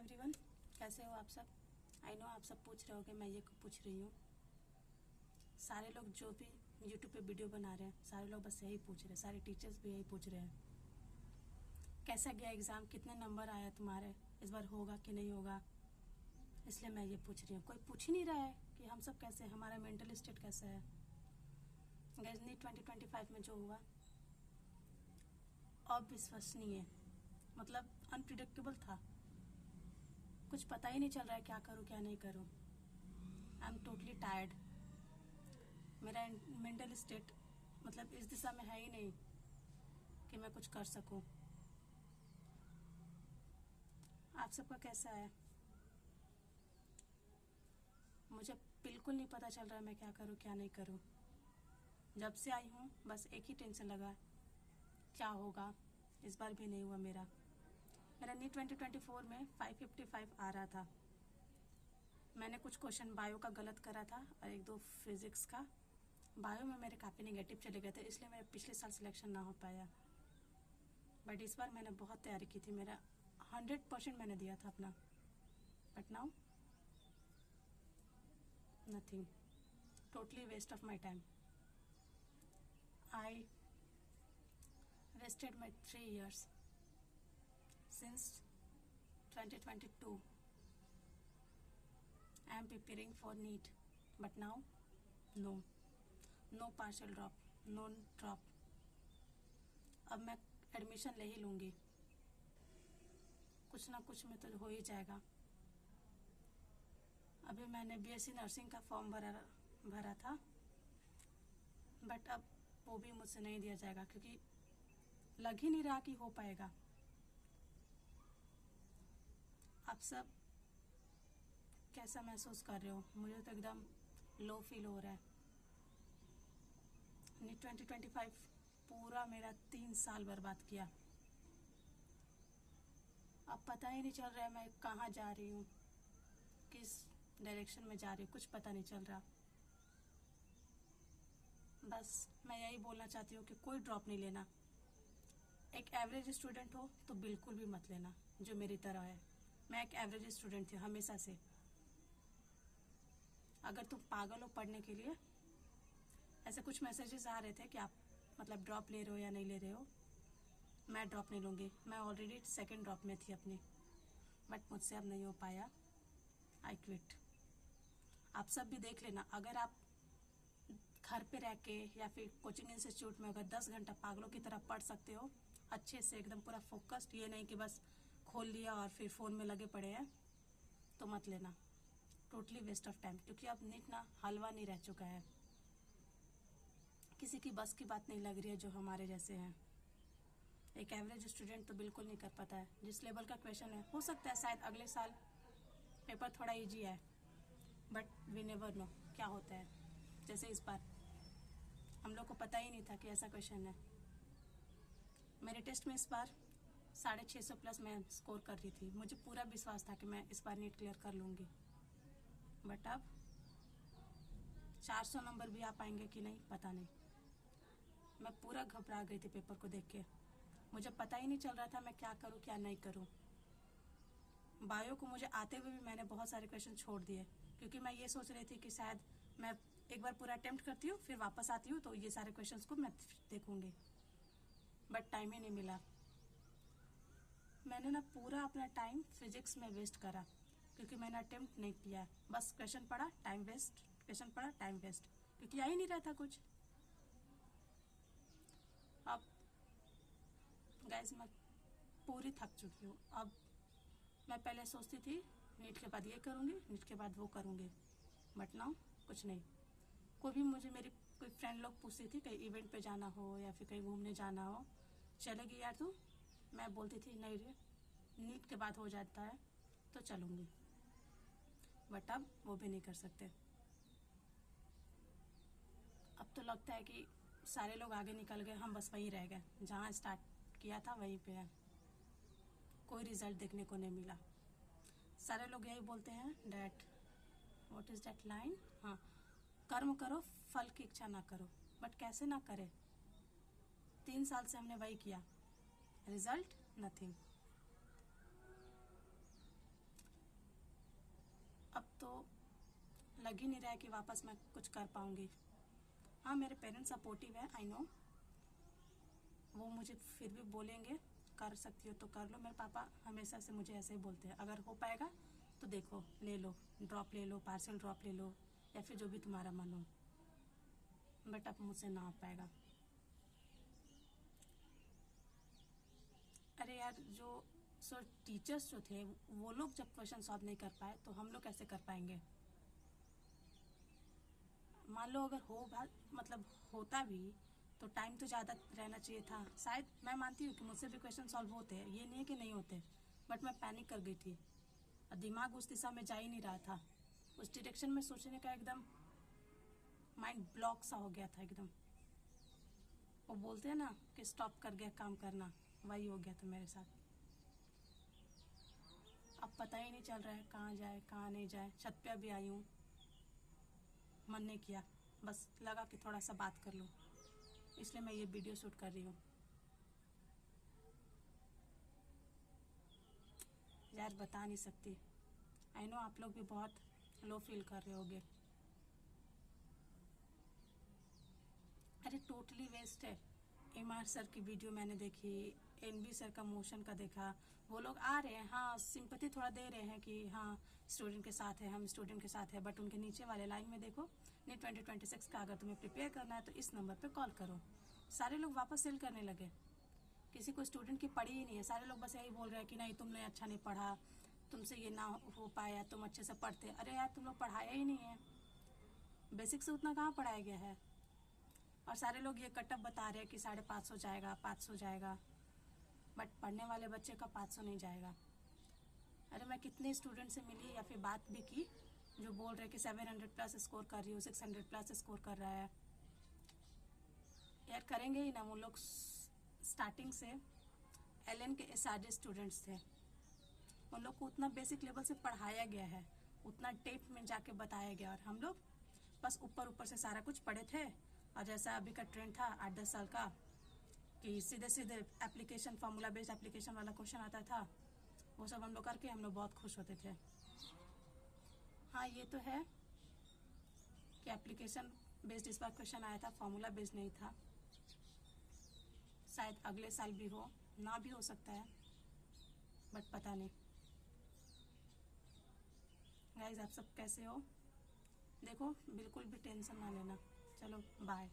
Everyone, कैसे हो आप सब। आई नो आप सब पूछ रहे होगे, मैं ये पूछ रही हूँ। सारे लोग जो भी यूट्यूब पे वीडियो बना रहे हैं, सारे लोग बस यही पूछ रहे हैं, सारे टीचर्स भी यही पूछ रहे हैं, कैसा गया एग्ज़ाम, कितने नंबर आया तुम्हारे, इस बार होगा कि नहीं होगा। इसलिए मैं ये पूछ रही हूँ। कोई पूछ ही नहीं रहा है कि हम सब कैसे, हमारा मेंटल स्टेट कैसा है। गाइस, नीट 2025 में जो हुआ अविश्वसनीय, मतलब अनप्रिडिक्टेबल था। कुछ पता ही नहीं चल रहा है क्या करूँ क्या नहीं करूँ। I am totally tired. मेरा मेंटल स्टेट मतलब इस दिशा में है ही नहीं कि मैं कुछ कर सकूं। आप सबका कैसा है? मुझे बिल्कुल नहीं पता चल रहा है मैं क्या करूं क्या नहीं करूं। जब से आई हूं बस एक ही टेंशन लगा, क्या होगा। इस बार भी नहीं हुआ मेरा नीट 2024 में 555 आ रहा था। मैंने कुछ क्वेश्चन बायो का गलत करा था और एक दो फिजिक्स का। बायो में मेरे काफ़ी नेगेटिव चले गए थे, इसलिए मेरे पिछले साल सिलेक्शन ना हो पाया। बट इस बार मैंने बहुत तैयारी की थी, मेरा 100% मैंने दिया था अपना। But now nothing, totally waste of my time. I wasted my 3 years since 2022. I am preparing for NEET, but now no partial drop, no drop. अब मैं एडमिशन ले ही लूँगी, कुछ ना कुछ में तो हो ही जाएगा। अभी मैंने बीएससी नर्सिंग का फॉर्म भरा था, बट अब वो भी मुझसे नहीं दिया जाएगा क्योंकि लग ही नहीं रहा कि हो पाएगा। आप सब कैसा महसूस कर रहे हो? मुझे तो एकदम लो फील हो रहा है। नीट 2025 पूरा मेरा 3 साल बर्बाद किया। अब पता ही नहीं चल रहा है मैं कहाँ जा रही हूँ, किस डायरेक्शन में जा रही हूँ, कुछ पता नहीं चल रहा। बस मैं यही बोलना चाहती हूँ कि कोई ड्रॉप नहीं लेना। एक एवरेज स्टूडेंट हो तो बिल्कुल भी मत लेना, जो मेरी तरह है। मैं एक एवरेज स्टूडेंट थी हमेशा से। अगर तुम पागल हो पढ़ने के लिए, ऐसे कुछ मैसेजेस आ रहे थे कि आप मतलब ड्रॉप ले रहे हो या नहीं ले रहे हो। मैं ड्रॉप नहीं लूँगी, मैं ऑलरेडी 2nd ड्रॉप में थी अपनी, बट मुझसे अब नहीं हो पाया। I quit. आप सब भी देख लेना, अगर आप घर पे रह के या फिर कोचिंग इंस्टीट्यूट में अगर 10 घंटा पागलों की तरह पढ़ सकते हो अच्छे से, एकदम पूरा फोकस्ड, ये नहीं कि बस खोल लिया और फिर फ़ोन में लगे पड़े हैं, तो मत लेना। टोटली वेस्ट ऑफ टाइम, क्योंकि अब नीट ना हलवा नहीं रह चुका है। किसी की बस की बात नहीं लग रही है जो हमारे जैसे हैं। एक एवरेज स्टूडेंट तो बिल्कुल नहीं कर पाता है। जिस लेवल का क्वेश्चन है, हो सकता है शायद अगले साल पेपर थोड़ा इजी है, बट वी नेवर नो क्या होता है। जैसे इस बार हम लोग को पता ही नहीं था कि ऐसा क्वेश्चन है। मेरे टेस्ट में इस बार 650 प्लस मैं स्कोर कर रही थी। मुझे पूरा विश्वास था कि मैं इस बार नीट क्लियर कर लूँगी, बट अब 400 नंबर भी आ पाएंगे कि नहीं पता नहीं। मैं पूरा घबरा गई थी पेपर को देख के। मुझे पता ही नहीं चल रहा था मैं क्या करूं क्या नहीं करूं। बायो को मुझे आते हुए भी मैंने बहुत सारे क्वेश्चन छोड़ दिए, क्योंकि मैं ये सोच रही थी कि शायद मैं एक बार पूरा अटेम्प्ट करती हूँ, फिर वापस आती हूँ तो ये सारे क्वेश्चंस को मैं देखूंगी। बट टाइम ही नहीं मिला। मैंने ना पूरा अपना टाइम फिजिक्स में वेस्ट करा, क्योंकि मैंने अटेम्प्ट नहीं किया। बस क्वेश्चन पढ़ा, टाइम वेस्ट, क्वेश्चन पढ़ा, टाइम वेस्ट, क्योंकि आ ही नहीं रहा था कुछ। अब गाइस, मैं पूरी थक चुकी हूँ। अब मैं पहले सोचती थी नीट के बाद ये करूँगी, नीट के बाद वो करूँगी, बट नाउ कुछ नहीं। कोई भी मुझे, मेरी कोई फ्रेंड लोग पूछती थी कहीं इवेंट पे जाना हो या फिर कहीं घूमने जाना हो, चलेगी यार तू? मैं बोलती थी नहीं रे, नीट के बाद हो जाता है तो चलूँगी। बट अब वो भी नहीं कर सकते। अब तो लगता है कि सारे लोग आगे निकल गए, हम बस वहीं रह गए जहाँ स्टार्ट किया था वहीं पे है। कोई रिजल्ट देखने को नहीं मिला। सारे लोग यही बोलते हैं that, what is that line, हाँ, कर्म करो फल की इच्छा ना करो। बट कैसे ना करे? 3 साल से हमने वही किया, रिजल्ट नथिंग। लग ही नहीं रहा है कि वापस मैं कुछ कर पाऊँगी। हाँ, मेरे पेरेंट्स सपोर्टिव है, आई नो, वो मुझे फिर भी बोलेंगे कर सकती हो तो कर लो। मेरे पापा हमेशा से मुझे ऐसे ही बोलते हैं, अगर हो पाएगा तो देखो ले लो, ड्रॉप ले लो, पार्शियल ड्रॉप ले लो, या फिर जो भी तुम्हारा मन हो, बट अब मुझसे ना हो पाएगा। अरे यार, जो टीचर्स जो थे वो लोग जब क्वेश्चन सॉल्व नहीं कर पाए तो हम लोग कैसे कर पाएंगे। मान लो अगर मतलब होता भी तो टाइम तो ज़्यादा रहना चाहिए था। शायद मैं मानती हूँ कि मुझसे भी क्वेश्चन सॉल्व होते हैं, ये नहीं है कि नहीं होते, बट मैं पैनिक कर गई थी और दिमाग उस दिशा में जा ही नहीं रहा था। उस डायरेक्शन में सोचने का एकदम माइंड ब्लॉक सा हो गया था एकदम। वो बोलते हैं ना कि स्टॉप कर गया काम करना, वही हो गया था मेरे साथ। अब पता ही नहीं चल रहा है कहाँ जाए कहाँ नहीं जाए। छत पे अभी आई हूँ, मन नहीं किया, बस लगा कि थोड़ा सा बात कर लूँ, इसलिए मैं ये वीडियो शूट कर रही हूँ। यार बता नहीं सकती, आई नो आप लोग भी बहुत लो फील कर रहे होगे। अरे टोटली वेस्ट है। एमआर सर की वीडियो मैंने देखी, एनबी सर का मोशन का देखा, वो लोग आ रहे हैं, हाँ सिंपैथी थोड़ा दे रहे हैं कि हाँ स्टूडेंट के साथ है, हम स्टूडेंट के साथ है, बट उनके नीचे वाले लाइन में देखो, नीट 2026 का अगर तुम्हें प्रिपेयर करना है तो इस नंबर पे कॉल करो। सारे लोग वापस सेल करने लगे, किसी को स्टूडेंट की पढ़ी ही नहीं है। सारे लोग बस यही बोल रहे हैं कि नहीं तुमने अच्छा नहीं पढ़ा, तुमसे ये ना हो पाया, तुम अच्छे से पढ़ते। अरे यार तुम लोग पढ़ाया ही नहीं है, बेसिक से उतना कहाँ पढ़ाया गया है। और सारे लोग ये कटअप बता रहे हैं कि 550 जाएगा, 500 जाएगा, बट पढ़ने वाले बच्चे का 500 नहीं जाएगा। अरे मैं कितने स्टूडेंट से मिली या फिर बात भी की जो बोल रहे कि 700 प्लस स्कोर कर रही हो, 600 प्लस स्कोर कर रहा है। यार करेंगे ही ना, वो लोग स्टार्टिंग से एलएन के एसआरजे स्टूडेंट्स थे, उन लोग को उतना बेसिक लेवल से पढ़ाया गया है, उतना टेप में जाके बताया गया, और हम लोग बस ऊपर ऊपर से सारा कुछ पढ़े थे। और जैसा अभी का ट्रेंड था 8-10 साल का कि सीधे सीधे एप्लीकेशन, फार्मूला बेस्ड एप्लीकेशन वाला क्वेश्चन आता था, वो सब हम लोग करके हम लोग बहुत खुश होते थे। हाँ ये तो है कि एप्लीकेशन बेस्ड इस बार क्वेश्चन आया था, फार्मूला बेस्ड नहीं था। शायद अगले साल भी हो, ना भी हो सकता है, बट पता नहीं। गाइस आप सब कैसे हो? देखो बिल्कुल भी टेंशन ना लेना। चलो बाय।